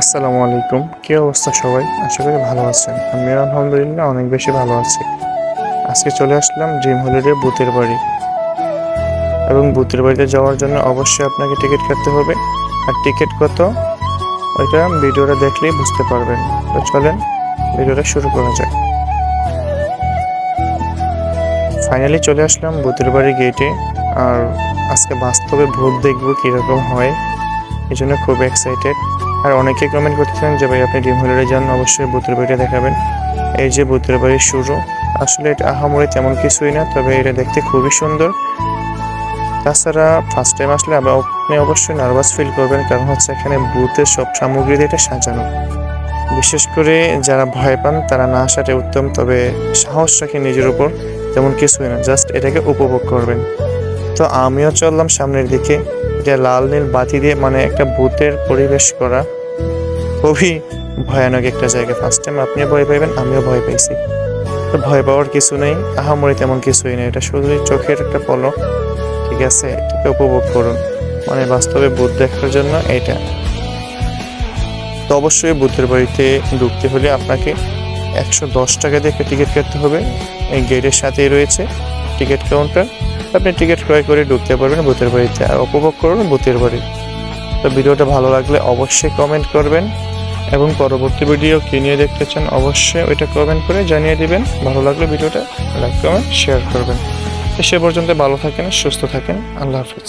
আসসালামু আলাইকুম। কি অবস্থা সবাই? আশা করি ভালো আছেন। আমিও আলহামদুলিল্লাহ অনেক বেশি ভালো আছি। আজকে চলে আসলাম ড্রিম হলিডে ভূতের বাড়ি এবং ভূতের বাড়িতে যাওয়ার জন্য অবশ্যই আপনাকে টিকিট কাটতে হবে। আর টিকিট কত ওইটা ভিডিওটা দেখলেই বুঝতে পারবেন। তো চলেন ভিডিওটা শুরু করা যাক। ফাইনালি চলে আসলাম ভূতের বাড়ি গেটে। আর আজকে বাস্তবে ভূত দেখবো কীরকম হয়, এই জন্য খুব এক্সাইটেড। আর অনেকে কমেন্ট করতেছেন যে ভাই আপনি ড্রিম হলিডে যান, অবশ্যই ভূতের বাড়িটা দেখাবেন। এই যে ভূতের বাড়ির শুরু, আসলে এটা আহামরি তেমন কিছুই না, তবে এটা দেখতে খুবই সুন্দর। তাছাড়া ফার্স্ট টাইম আসলে আপনি অবশ্যই নার্ভাস ফিল করবেন, কারণ হচ্ছে এখানে ভূতের সব সামগ্রী দিয়ে এটা সাজানো। বিশেষ করে যারা ভয় পান তারা না আসাটাই উত্তম, তবে সাহস রাখে নিজের উপর, তেমন কিছুই না, জাস্ট এটাকে উপভোগ করবেন। তো আমিও চললাম সামনের দিকে। এটা লাল নীল বাতি দিয়ে মানে একটা ভূতের পরিবেশ করা, খুবই ভয়ানক একটা জায়গা। ফার্স্ট টাইম আপনিও ভয় পাইবেন, আমিও ভয় পাইছি। তো ভয় পাওয়ার কিছু নেই, আহামরি তেমন কিছুই নেই, এটা শুধুই চোখের একটা পলক। ঠিক আছে, এটাকে উপভোগ করুন, মানে বাস্তবে ভূত দেখার জন্য এটা। তো অবশ্যই ভূতের বাড়িতে ঢুকতে হলে আপনাকে 110 টাকা দিয়ে একটা টিকিট কাটতে হবে। এই গেটের সাথেই রয়েছে টিকিট কাউন্টার। আপনি টিকিট ক্রয় করে ঢুকতে পারবেন ভূতের বাড়িতে আর উপভোগ করুন ভূতের বাড়ি। তো ভিডিওটা ভালো লাগলে অবশ্যই কমেন্ট করবেন এবং পরবর্তী ভিডিও কী নিয়ে দেখতে চান অবশ্যই ওইটা কমেন্ট করে জানিয়ে দিবেন। ভালো লাগলে ভিডিওটা লাইক কমেন্ট শেয়ার করবেন। সে পর্যন্ত ভালো থাকেন, সুস্থ থাকেন। আল্লাহ হাফিজ।